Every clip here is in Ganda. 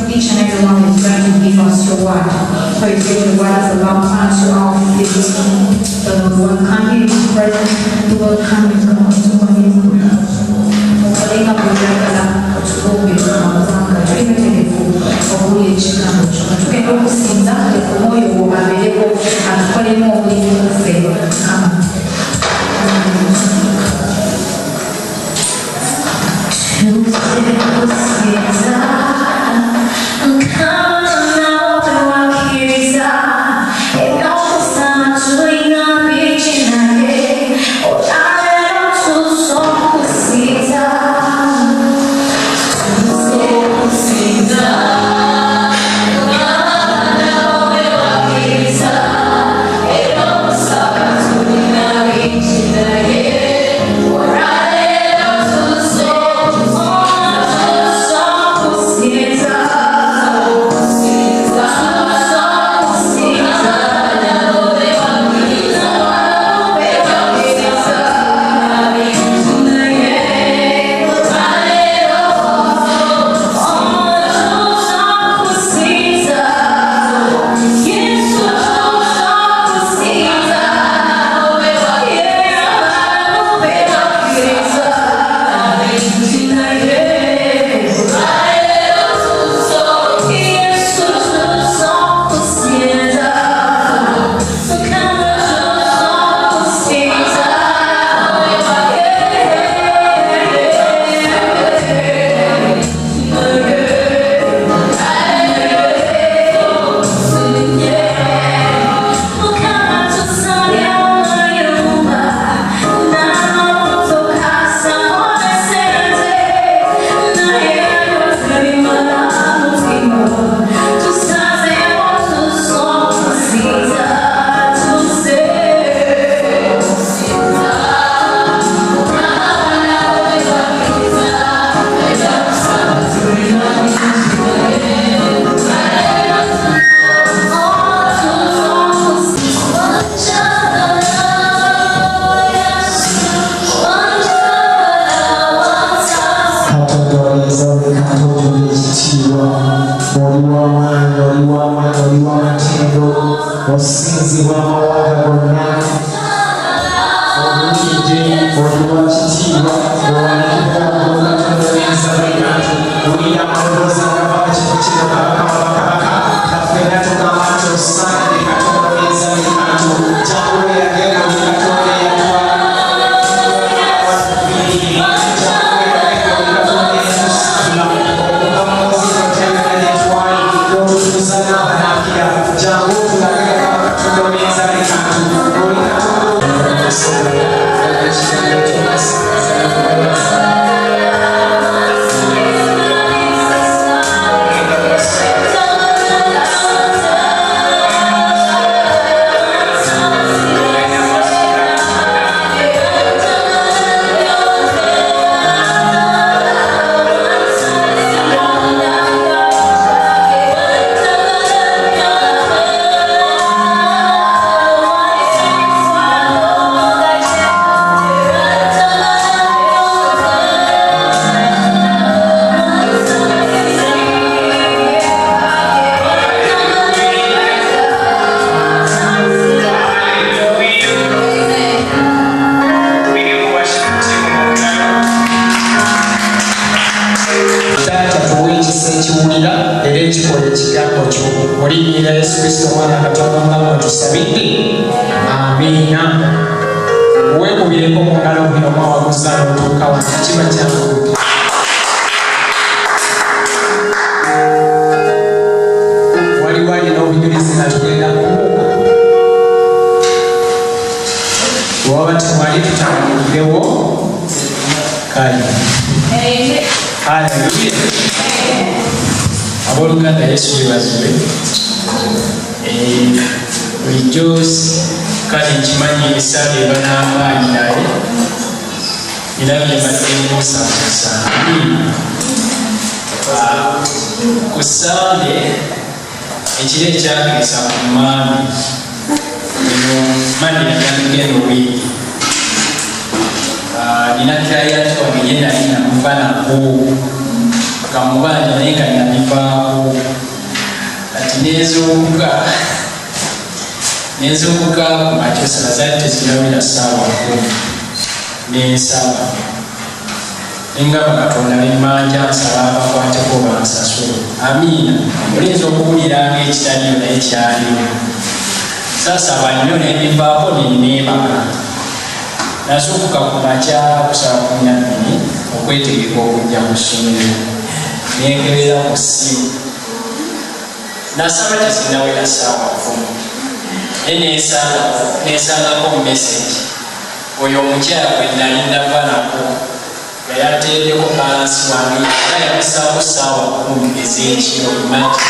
each and every one is going to give us your word. Praise the word is about us, our feelings. The word coming is present, the word coming is going to be Olinga kujakala kutukubi kumazanga tulimetegefu okuli ekikano kino tugenda okusinza omwoyo abeereko atukolemu omulimu ffe kama nga mubanja naye nga nabivaako kati nenzuukuka kumakya esala zaali tezinawera ssaawa 10 n'ensaba nengaba Katonda bemmanja nsaba abakwateko bansasula amiina olinza okuwuliranga ekitaliyo naye kyaliwo sasaba nnyo nebivaako nenneemaka nasooka kumakya kusaba 12 okwetegeka okujja mu ssomero nengerera ku ssimu nasaba tezinawera ssaawa 10 nesangako mu meseji oyo omukyala gwe nali ndava nako yayateeryeko balansi wange era yabisaako ssaawa 10 ez'ekiro imagi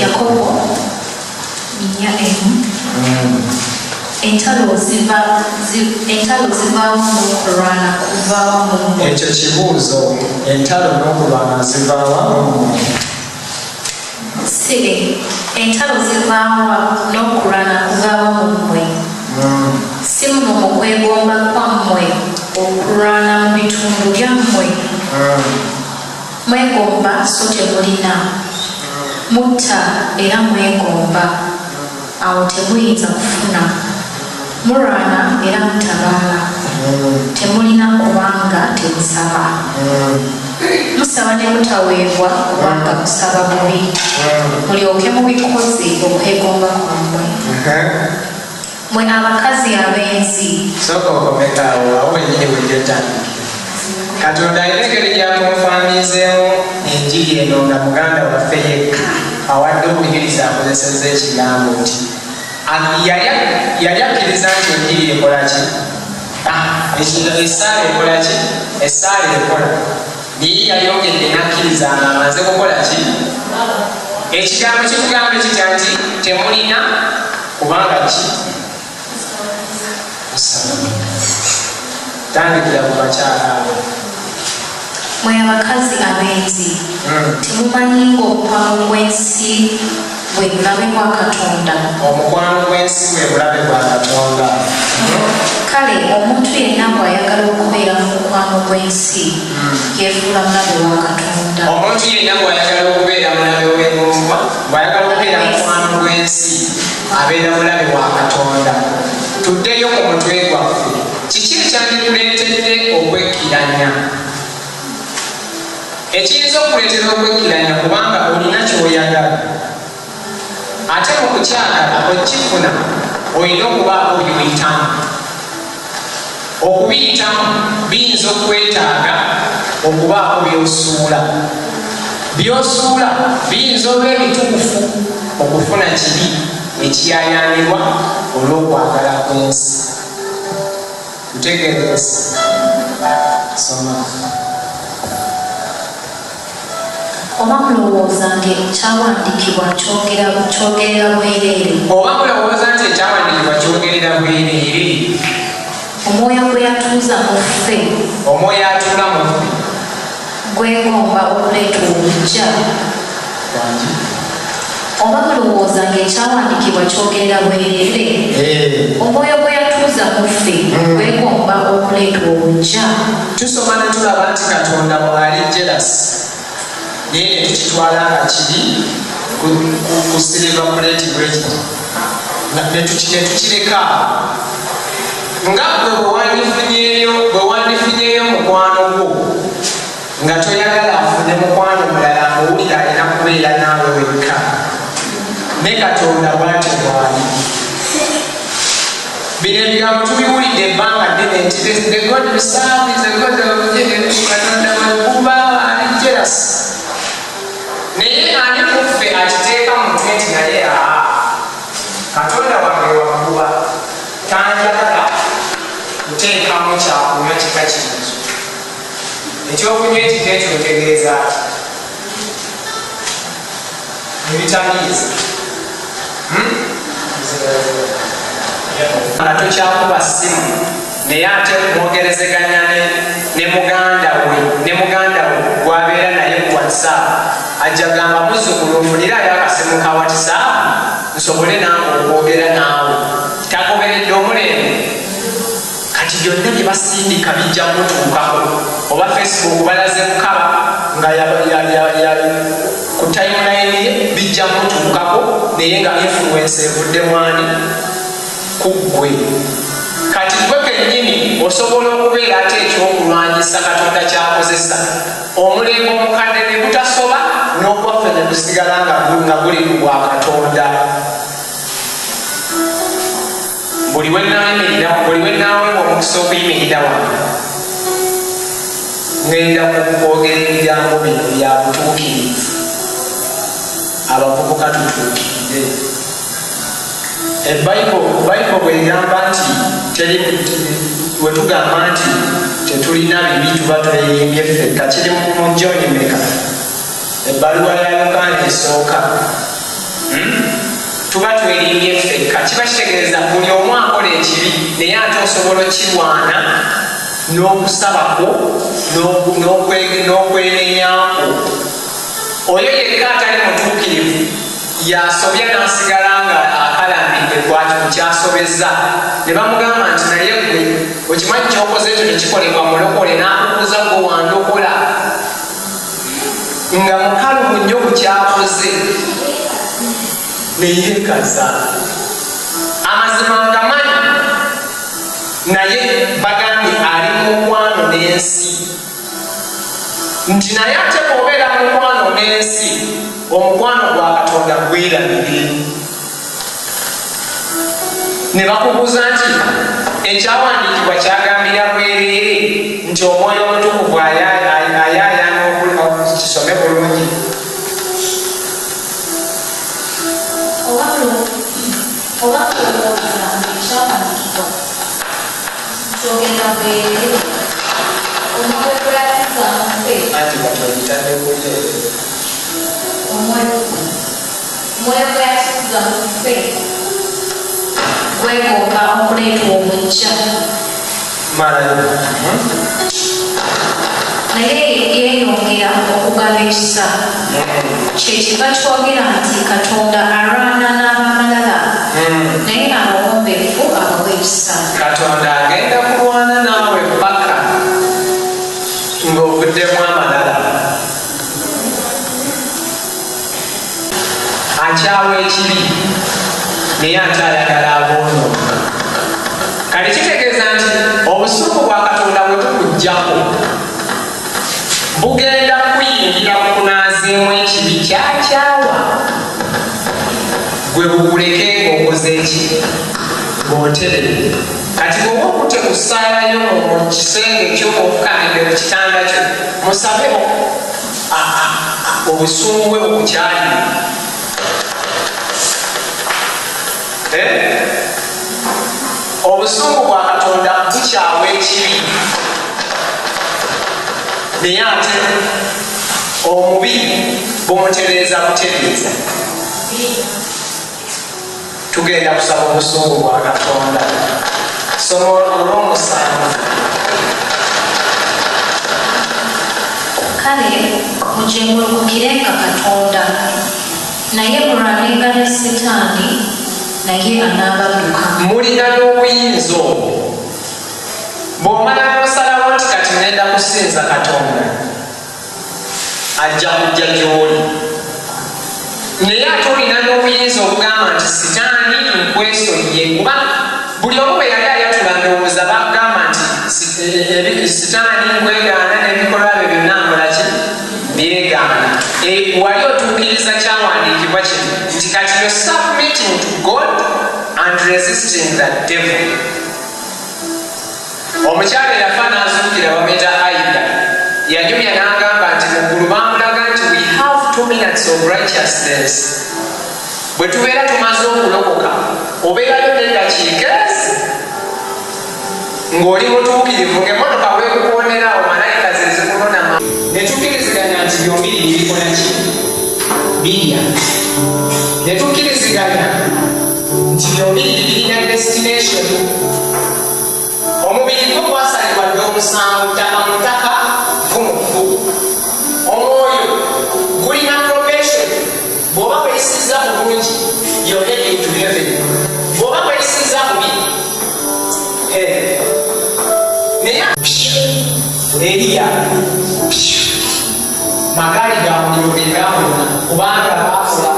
Yakobo 4:1 entalo zivaamu n'okulwana kuvaamu mu ekyo kibuuzo entalo n'okulwana zivaamu sire entalo zivaamu n'okulwana kuvaamu mu mmwe si muno mu kwegomba kwammwe okulwana mu bitundu byammwe mwegomba so temulina mutta era mwegomba awo temuyinza kufuna mulwana era mutabaala temulina kubanga temusaba musaba ne mutaweebwa kubanga musaba bubi mulyoke mubikoze okwegomba kwammwe mwe abakazi abenzi sooka okomekaawo awo wenyini wejotandikira Katonda alina engeri gyakunfaanyizeemu enjiri eno nga muganda waffe yekka awadde obuyigiriza akozesezza ekigambo nti yali akkiriza nti enjiri ekola ki essaala ekola ki essaala ekola naye yayongedde nakkiriza nga amaze kukola ki ekigambo kikugambe kitya nti temulina kubanga ki tandikira ku bakyala abo mwe abakazi abenzi temumanyi ng'omukwano gw'ensi bwe bulabe bwa Katonda omukwano gw'ensi bwe bulabe bwa Katonda kale omuntu yenna bw'ayagala okubeera mu mukwano gw'ensi yeefuula mulabe wa Katonda omuntu yenna bw'ayagala okubeera mulabe w'engumba bw'ayagala okubeera mu mukwano gw'ensi abeera mulabe wa Katonda tuddeyo ku mutwe gwaffe kiki ekyandikuleetedde okwekkiranya ekiyinza okuleetera okwekkiranya kubanga olina kyoyagala ate mu kukyagala okifuna olina okubaako by'oyitamu okubiyitamu biyinza okwetaaga okubaako by'osuula biyinza oba ebituufu okufuna kibi ekiyayanirwa olw'okwagala kw'ensi ntegeereza soma oba mulowooza nti ekyawandiikibwa kyogerera bwereere omwoyo gwe yatuuza mu ffe omwoyo atuula mu ffe gwegomba okuleeta obuggya oba mulowooza ng'ekyawandiikibwa kyogerera bwereere omwoyo gwe yatuuza mu ffe gwegomba okuleeta obuggya tusoma ne tulaba nti Katonda bw'ali jealous naye ne tukitwala nga kiri ku silver plate bwekiti ne tukireka nga gwe bwewandifunyeyo mukwano gwo nga toyagala afune mukwano mulala owulira alina kubeera naawe wekka ne Katonda bw'ati bw'ali bino ebigambo tubiwulidde ebbanga ddene nti the God we serve is a God of Katonda bwekuba ali jealous naye ani muffe akiteeka mu mutwe nti naye Katonda wange wakuba tanjagala kuteekamu kyakunywa kika kinzo ekyokunywa ekiko ekyo ntegeeza ebitamiiza nga tokyakuba ssimu naye ate mwogerezeganya ne muganda we gwabeera naye ku WhatsApp ajja gamba muzzukulu nfunirayo akasimu ka WhatsApp nsobole nange okwogera naawe tagoberedde omulembe kati kati byonna bye basindika bijja kutuukako. Oba Facebook balaze mukaba nga ku timeline ye bijja kutuukako naye nga influence evudde mwani ku ggwe. Kati gwe kennyini osobola okubeera ate ekyokulwanyisa Katonda kyakozesa omulembe omukadde ne gutasoba n'ogwaffe ne gusigala nga guli ku bwa Katonda. Buli wenaaweebwa omukisa okuyimirira wange ngenda kukwogera ebigambo bino bya butuukirivu. Abavubuka tutuukirire. Bayibuli bwegamba nti wetugamba nti tetulina bibi tuba tweyimbye ffekka, kiri mu John meka ebbaluwa ya Yokaana esooka. Tuba twerimbye ffekka, kiba kitegeeza buli omu akola ekibi naye ate osobola okirwana n'okusabako n'okwenenyako. Oyo yekka atali mutuukirivu yasobya n'asigala nga akalambidde kukyasobeza. Ne bamugamba nti naye gwe okimanyi kyokoze ekyo tekikolebwa mulokole, n'akukuza gwe wandokola nga mukalubu nnyo ku kyakoze neyeekaza. Amazima ngamanyi naye bagambye ali mu mukwano n'ensi, nti naye ate bw'obeera mu mukwano n'ensi omukwano gwa Katonda gwerabire. Ne bakubuuza nti ekyawandiikibwa kyagambira bwereere nti Omwoyo Omutukuvu ayaayana kisome bulungi. Anti batwayitadde kuleero Omwoyo gweyasuubiza mu ffe gwegomba okuleeta omujja, naye yeeyongera okugaba ekisa. Kyekiva twogera nti Katonda alwana n'abamalala naye abawombeefu abawa ekisa. Katonda agenda kulwana naawe paka ng'ovuddemu amalala. Akyawa ekibi naye ate ayagala aboonoona. Kale kitegeeza nti obusungu bwa Katonda bwe bukujjako bugenda kuyingira mu kunaaziemu ekibi kyakyawa, gwe bukuleke ng'okoze eki ng'oterere. Kati bw'oba okutte ku ssaalayo mu kisenge kyo okukamidde ku kitanda kyo, musabeho obusungu bwe bukukyalire. Obusungu bwa Katonda bukyawa ekibi naye ate omubi bumutereeza butereeza. Tugenda kusaba obusungu bwa Katonda. Somo olw'omusanvu. Kale mujengulukukirenga Katonda, naye mulwanenga ne Setaani naye anaabadduka. Mulina n'obuyinza obwo. Bw'omala n'osalawo nti kati ngenda kusinza Katonda, ajja kujja gy'oli. Naye ate olina n'obuyinza obugamba nti Setaani nkweso ye, kuba buli omu bwe yali ayatula ndowooza bagamba nti Setaani nkwegaana n'ebikolwa bye byonna nkolaki byegaana. Wali otuukiriza kyawandiikibwa kino nti kati you're submitting to God and resisting the devil. Omukyala eyafa n'azuukira bamuyita Aida yanyumya n'agamba nti muggulu bamulaga nti we have 2 minutes of righteousness. Bwe tubeera tumaze okulokoka obeerayo n'eddakiika ezi ng'oli mutuukirivu, ng'emmotoka weekukoonerawo malayika ze zikunona. Ne tukkiriziganya nti byombi birikola ki? Birya. Ne tukkiriziganya nti byombi birina destination. Omubiri gwo gwasalibwa dde omusango, ttaka mu ttaka gumufu. Omwoyo gulina probation. Bw'oba weyisizza bulungi you're heading to heaven. Bw'oba weyisizza bubi naye Eriya magaali ga muliro ge gaamulina kubanga baakola